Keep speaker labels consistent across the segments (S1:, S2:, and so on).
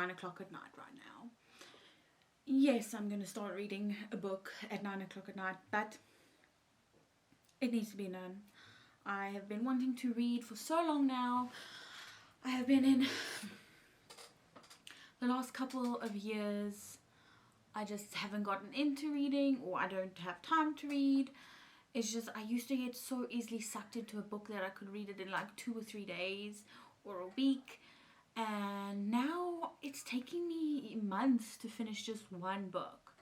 S1: 9 o'clock at night right now. Yes, I'm going to start reading a book at 9 o'clock at night, but it needs to be done. I have been wanting to read for so long now. I have been in the last couple of years, I just haven't gotten into reading, or I don't have time to read. It's just, I used to get so easily sucked into a book that I could read it in like 2 or 3 days or a week. And now it's taking me months to finish just one book.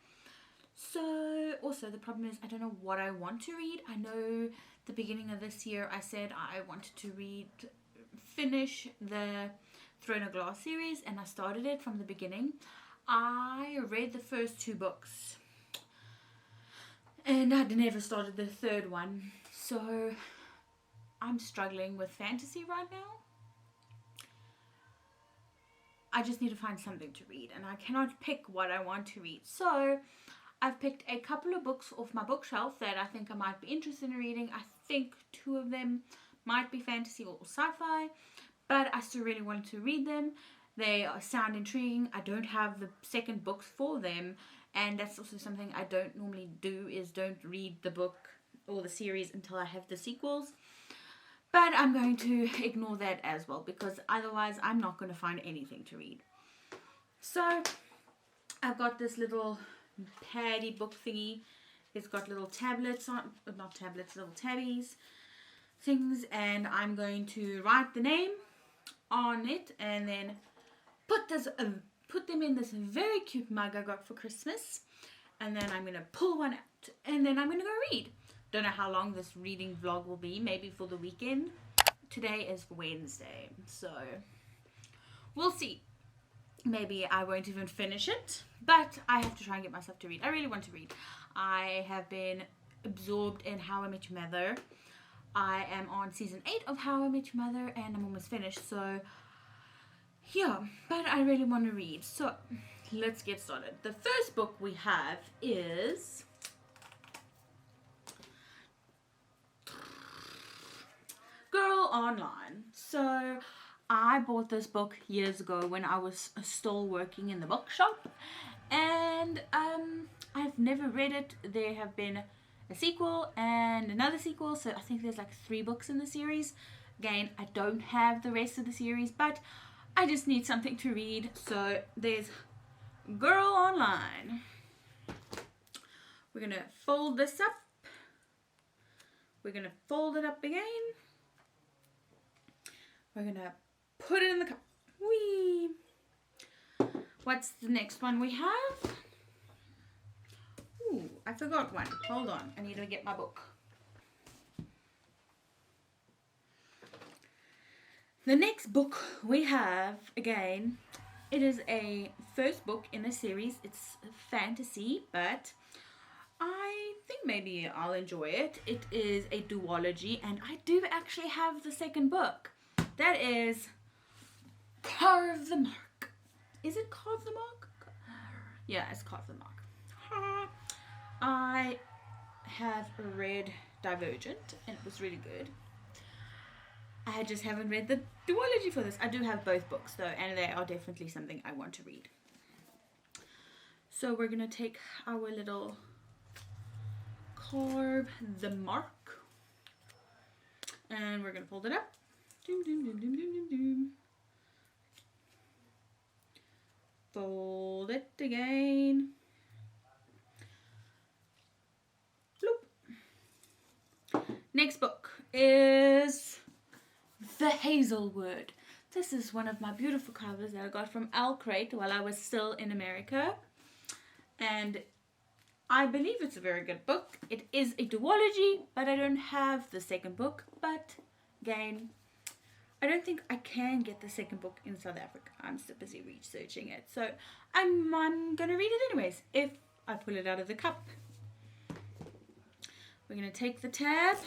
S1: So also the problem is I don't know what I want to read. I know the beginning of this year I said I wanted to finish the Throne of Glass series, and I started it from the beginning. I read the first 2 books and I'd never started the third one. So I'm struggling with fantasy right now. I just need to find something to read, and I cannot pick what I want to read. So I've picked a couple of books off my bookshelf that I think I might be interested in reading. I think 2 of them might be fantasy or sci-fi, but I still really wanted to read them. They sound intriguing. I don't have the second books for them, and that's also something I don't normally do, is don't read the book or the series until I have the sequels. But I'm going to ignore that as well, because otherwise I'm not going to find anything to read. So I've got this little paddy book thingy. It's got little tablets on, not tablets, little tabbies things, and I'm going to write the name on it and then put them in this very cute mug I got for Christmas, and then I'm going to pull one out and then I'm going to go read. Don't know how long this reading vlog will be, maybe for the weekend. Today is Wednesday, so we'll see. Maybe I won't even finish it, but I have to try and get myself to read. I really want to read. I have been absorbed in How I Met Your Mother. I am on season 8 of How I Met Your Mother and I'm almost finished, so yeah, but I really want to read. So let's get started. The first book we have is Girl Online. So I bought this book years ago when I was still working in the bookshop, and I've never read it. There have been a sequel and another sequel, so I think there's like 3 books in the series. Again, I don't have the rest of the series, but I just need something to read. So there's Girl Online. We're gonna fold this up. We're gonna fold it up again. We're gonna put it in the cup. Whee! What's the next one we have? Ooh, I forgot one. Hold on. I need to get my book. The next book we have, again, it is a first book in a series. It's fantasy, but I think maybe I'll enjoy it. It is a duology, and I do actually have the second book. That is Carve the Mark. Is it Carve the Mark? Yeah, it's Carve the Mark. I have read Divergent, and it was really good. I just haven't read the duology for this. I do have both books though, and they are definitely something I want to read. So we're going to take our little Carve the Mark, and we're going to fold it up. Doom, doom, doom, doom, doom, doom, doom. Fold it again. Bloop. Next book is The Hazelwood. This is one of my beautiful covers that I got from Al Crate while I was still in America. And I believe it's a very good book. It is a duology, but I don't have the second book. But again, I don't think I can get the second book in South Africa. I'm so busy researching it. So I'm going to read it anyways, if I pull it out of the cup. We're going to take the tab,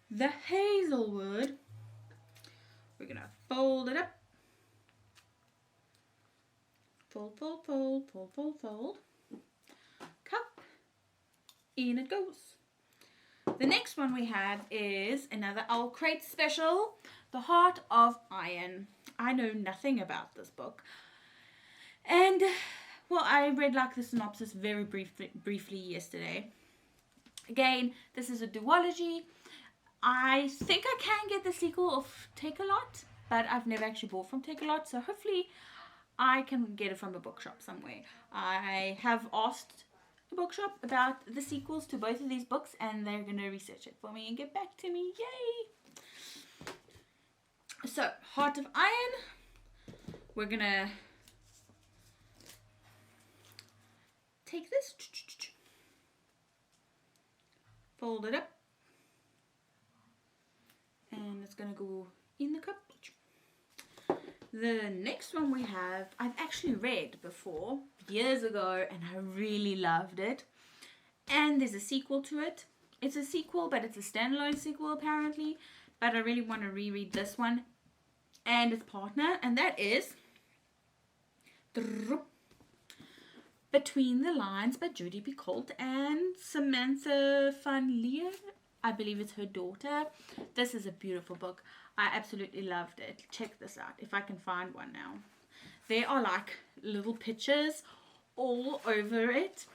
S1: The Hazelwood. We're going to fold it up. Fold, fold, fold, fold, fold, fold. Cup. In it goes. The next one we have is another Al Crate special, The Heart of Iron. I know nothing about this book. And, well, I read like the synopsis very briefly yesterday. Again, this is a duology. I think I can get the sequel of Take-A-Lot, but I've never actually bought from Take-A-Lot, so hopefully I can get it from a bookshop somewhere. I have asked the bookshop about the sequels to both of these books, and they're going to research it for me and get back to me. Yay! So, Heart of Iron. We're going to take this, fold it up, and it's going to go in the cup. The next one we have, I've actually read before, years ago, and I really loved it. And there's a sequel to it. It's a sequel, but it's a standalone sequel apparently. But I really want to reread this one and its partner, and that is Between the Lines by Judy Picoult and Samantha Van Leer. I believe it's her daughter. This is a beautiful book. I absolutely loved it. Check this out, if I can find one now. There are like little pictures all over it.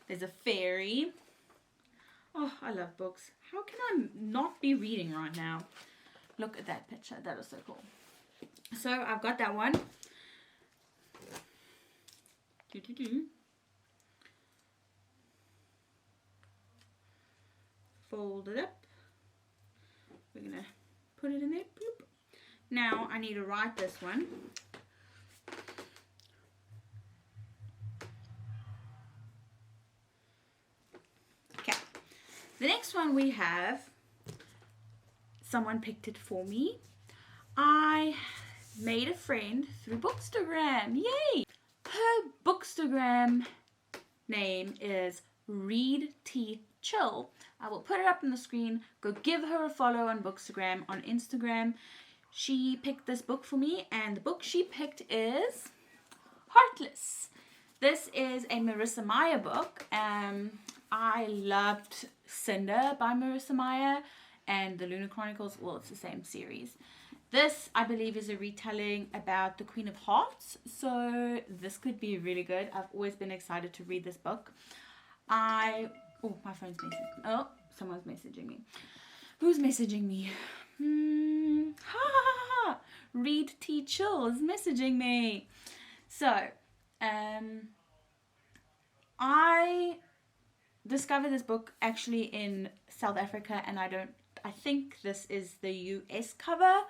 S1: There's a fairy. Oh, I love books. How can I not be reading right now? Look at that picture. That is so cool. So I've got that one. Fold it up. We're going to put it in there. Bloop. Now I need to write this one. Okay. The next one we have, someone picked it for me. I made a friend through Bookstagram. Yay! Her Bookstagram name is Read.tea.chill. I will put it up on the screen. Go give her a follow on Bookstagram, on Instagram. She picked this book for me, and the book she picked is Heartless. This is a Marissa Meyer book. I loved Cinder by Marissa Meyer and the Lunar Chronicles. Well, it's the same series. This, I believe, is a retelling about the Queen of Hearts, so this could be really good. I've always been excited to read this book. Oh, my phone's messaging. Oh, someone's messaging me. Who's messaging me? Read.tea.chill is messaging me. So, I discovered this book actually in South Africa, and I think this is the US cover.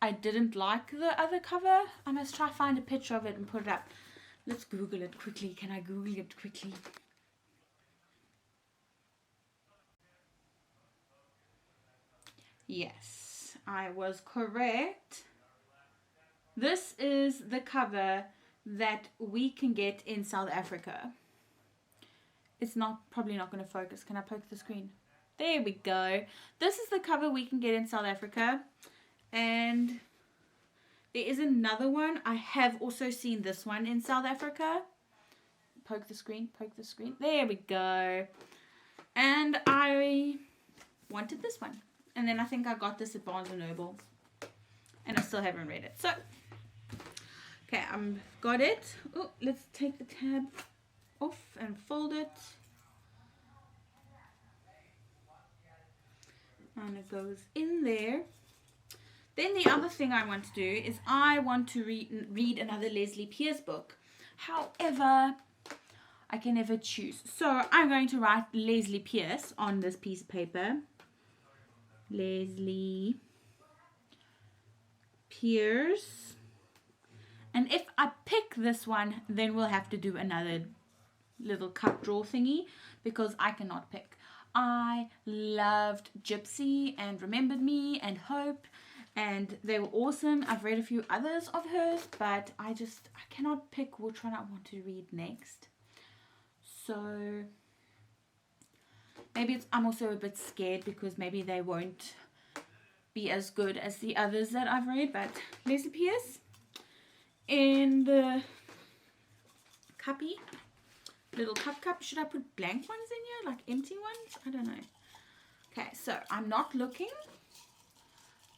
S1: I didn't like the other cover. I must try find a picture of it and put it up. Let's Google it quickly. Can I Google it quickly? Yes, I was correct. This is the cover that we can get in South Africa. It's probably not going to focus. Can I poke the screen? There we go. This is the cover we can get in South Africa. And there is another one. I have also seen this one in South Africa. Poke the screen, poke the screen. There we go. And I wanted this one. And then I think I got this at Barnes & Noble. And I still haven't read it. So, okay, I've got it. Oh, let's take the tab off and fold it. And it goes in there. Then the other thing I want to do is I want to read another Leslie Pierce book. However, I can never choose. So I'm going to write Leslie Pierce on this piece of paper. Leslie Pierce. And if I pick this one, then we'll have to do another little cup draw thingy because I cannot pick. I loved Gypsy and Remembered Me and Hope, and they were awesome. I've read a few others of hers, but I cannot pick which one I want to read next. So maybe I'm also a bit scared because maybe they won't be as good as the others that I've read. But Leslie Pierce in the cuppy, little cup. Should I put blank ones in here, like empty ones? I don't know. Okay, so I'm not looking.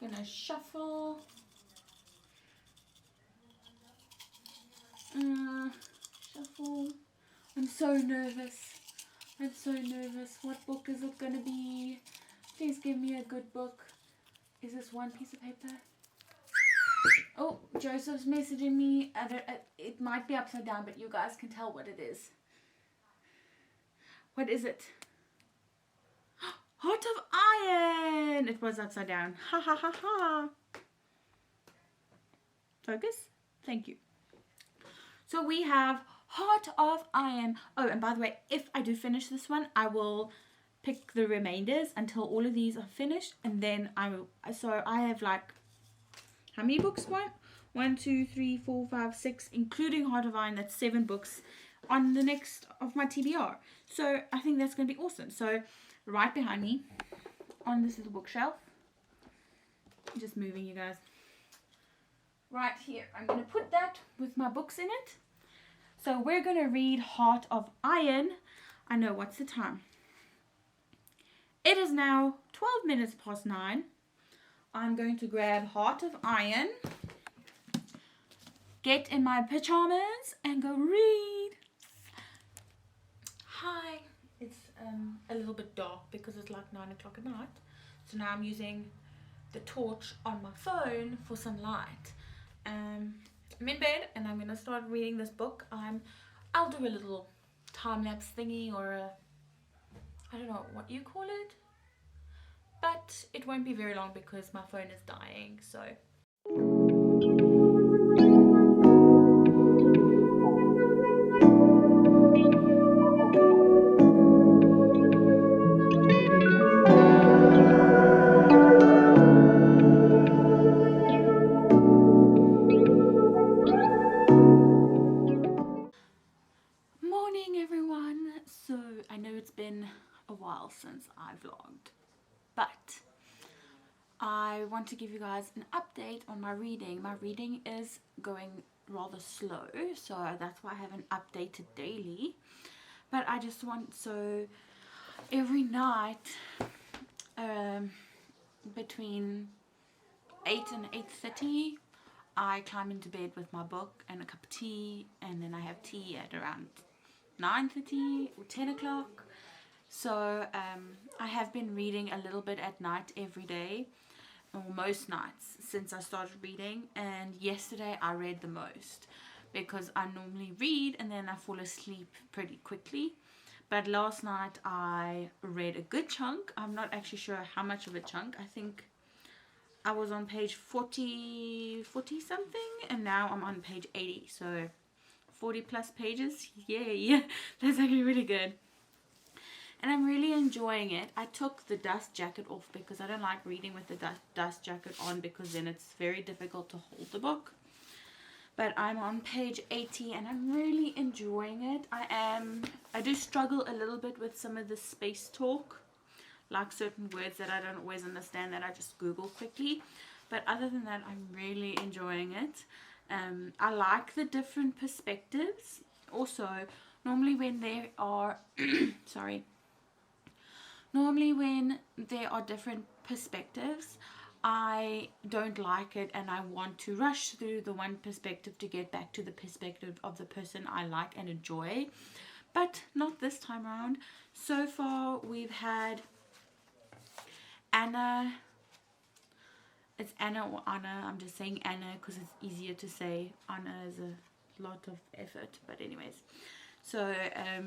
S1: I'm gonna shuffle Shuffle. I'm so nervous. I'm so nervous. What book is it gonna be? Please give me a good book. Is this one piece of paper? Oh, Joseph's messaging me. It might be upside down, but you guys can tell what it is. What is it? Heart of Iron! It was upside down. Ha ha ha ha. Focus. Thank you. So we have Heart of Iron. Oh, and by the way, if I do finish this one, I will pick the remainders until all of these are finished, and then I will. So I have like, how many books? 1, 2, 3, 4, 5, 6, including Heart of Iron. That's 7 books on the next of my TBR. So I think that's going to be awesome. So right behind me on this little bookshelf, just moving, you guys, right here, I'm going to put that with my books in it. So we're going to read Heart of Iron. I know, what's the time? It is now 12 minutes past 9. I'm going to grab Heart of Iron, get in my pajamas, and go read. Hi. It's a little bit dark because it's like 9 o'clock at night. So now I'm using the torch on my phone for some light. I'm in bed and I'm going to start reading this book. I'll do a little time-lapse thingy, or I don't know what you call it. But it won't be very long because my phone is dying, so. Morning, everyone. So I know it's been a while since I vlogged, but I want to give you guys an update on my reading. My reading is going rather slow, so that's why I haven't updated daily. But I just want, so every night between 8 and 8:30 I climb into bed with my book and a cup of tea, and then I have tea at around 9:30 or 10 o'clock. So I have been reading a little bit at night every day, or most nights since I started reading, and yesterday I read the most because I normally read and then I fall asleep pretty quickly. But last night I read a good chunk. I'm not actually sure how much of a chunk. I think I was on page 40 something, and now I'm on page 80, so 40 plus pages. Yay. That's actually really good. And I'm really enjoying it. I took the dust jacket off because I don't like reading with the dust jacket on, because then it's very difficult to hold the book. But I'm on page 80 and I'm really enjoying it. I do struggle a little bit with some of the space talk, like certain words that I don't always understand that I just Google quickly. But other than that, I'm really enjoying it. I like the different perspectives. Also, normally when there are normally when there are different perspectives, I don't like it and I want to rush through the one perspective to get back to the perspective of the person I like and enjoy. But not this time around. So far we've had Anna. It's Anna or Anna. I'm just saying Anna because it's easier to say. Anna is a lot of effort. But anyways. So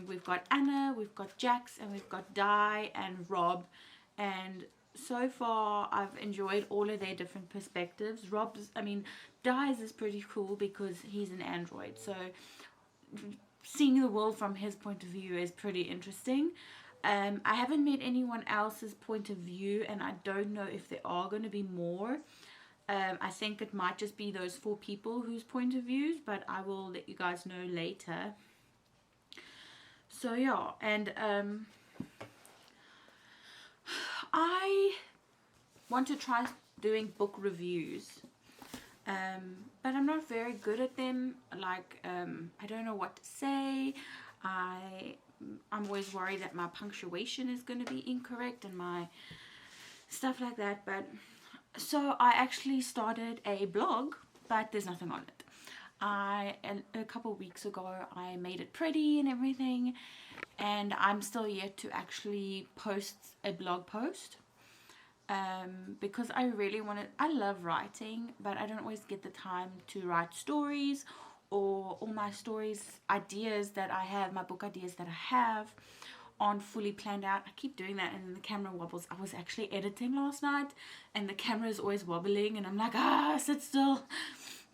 S1: we've got Anna, we've got Jax, and we've got Di and Rob. And so far I've enjoyed all of their different perspectives. Di's is pretty cool because he's an android. So seeing the world from his point of view is pretty interesting. I haven't met anyone else's point of view, and I don't know if there are going to be more. I think it might just be those 4 people whose point of views, but I will let you guys know later. So yeah, and I want to try doing book reviews, but I'm not very good at them. Like, I don't know what to say. I'm always worried that my punctuation is going to be incorrect and my stuff like that. But so I actually started a blog, but there's nothing on it. A couple of weeks ago, I made it pretty and everything, and I'm still yet to actually post a blog post, because I really I love writing, but I don't always get the time to write stories, or all my stories, ideas that I have, my book ideas that I have aren't fully planned out. I keep doing that and then the camera wobbles. I was actually editing last night and the camera is always wobbling and I'm like, sit still.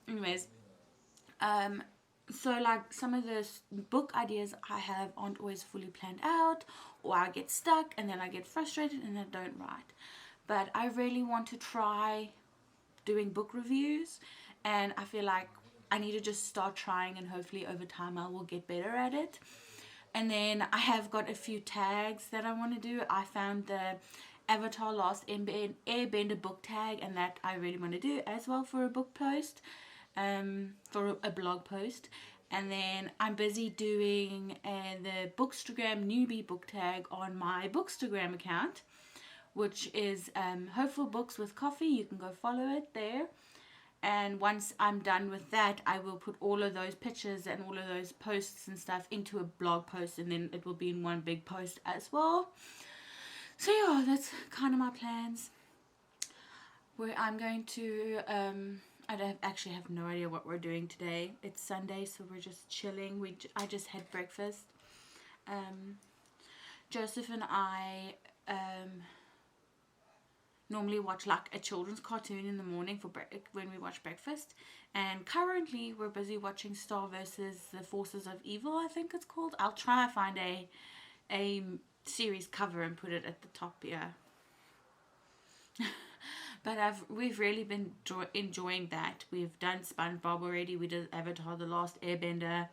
S1: Anyways, so like some of the book ideas I have aren't always fully planned out, or I get stuck and then I get frustrated and I don't write. But I really want to try doing book reviews, and I feel like I need to just start trying, and hopefully over time I will get better at it. And then I have got a few tags that I want to do. I found the Avatar Last Airbender book tag, and that I really want to do as well for a book post, for a blog post. And then I'm busy doing the Bookstagram newbie book tag on my Bookstagram account, which is Hopeful Books with Coffee. You can go follow it there. And once I'm done with that, I will put all of those pictures and all of those posts and stuff into a blog post, and then it will be in one big post as well. So yeah, that's kind of my plans. Where I'm going to, actually have no idea what we're doing today. It's Sunday, so we're just chilling. I just had breakfast. Joseph and I normally watch like a children's cartoon in the morning when we watch breakfast, and currently we're busy watching Star versus the Forces of Evil, I think it's called. I'll try to find a series cover and put it at the top here. But we've really been enjoying that. We've done SpongeBob already. We did Avatar The Last Airbender.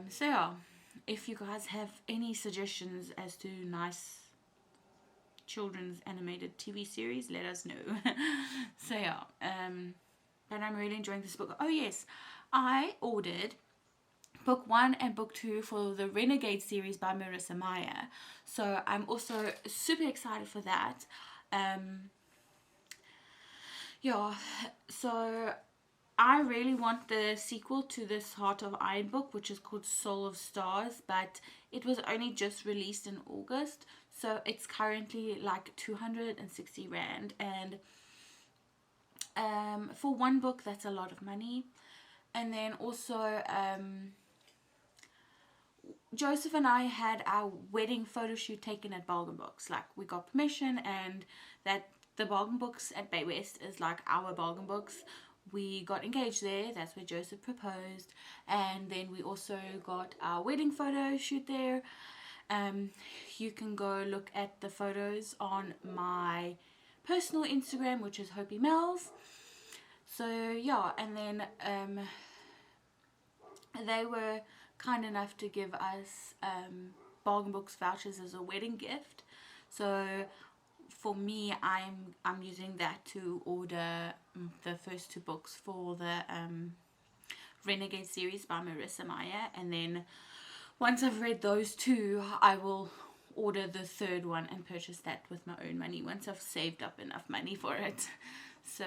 S1: So yeah, if you guys have any suggestions as to nice children's animated TV series, let us know. So yeah, but I'm really enjoying this book. Oh yes, I ordered book 1 and book 2 for the Renegade series by Marissa Meyer, so I'm also super excited for that. Yeah, so I really want the sequel to this Heart of Iron book, which is called Soul of Stars, but it was only just released in August, so it's currently like 260 Rand, and for one book that's a lot of money. And then also Joseph and I had our wedding photo shoot taken at Bargain Books. Like, we got permission, and that the Bargain Books at Bay West is like our Bargain Books. We got engaged there. That's where Joseph proposed. And then we also got our wedding photo shoot there. You can go look at the photos on my personal Instagram, which is Hopi Mel's. So yeah, and then they were kind enough to give us Bargain Books vouchers as a wedding gift. So for me, I'm using that to order the first 2 books for the Renegade series by Marissa Meyer, and then once I've read those 2, I will order the 3rd one and purchase that with my own money once I've saved up enough money for it. So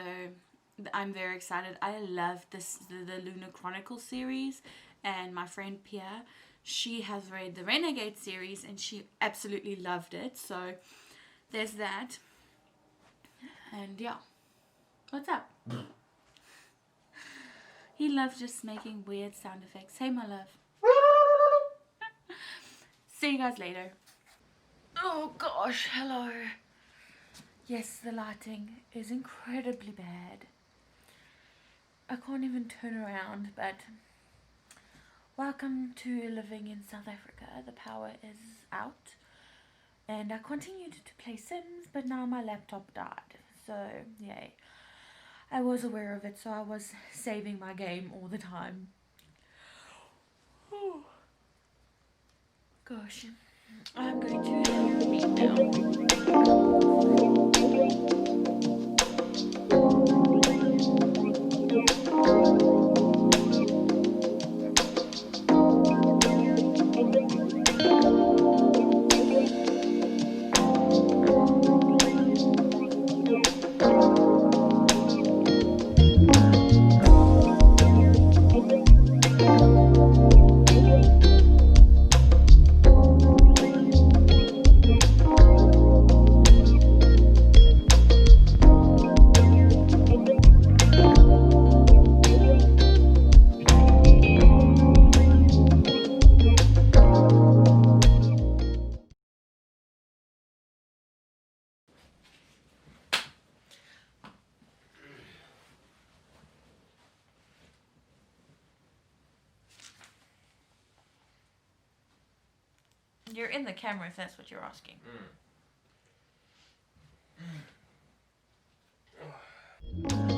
S1: I'm very excited. I love the Lunar Chronicle series, and my friend Pia, she has read the Renegade series and she absolutely loved it. So there's that. And yeah, what's up? He loves just making weird sound effects. Hey, my love. See you guys later. Oh gosh, hello. Yes, the lighting is incredibly bad. I can't even turn around, but welcome to living in South Africa. The power is out, and I continued to play Sims, but now my laptop died, so yay. I was aware of it, so I was saving my game all the time. Oh. Gosh, I'm going to read now. You're in the camera if that's what you're asking.
S2: Mm.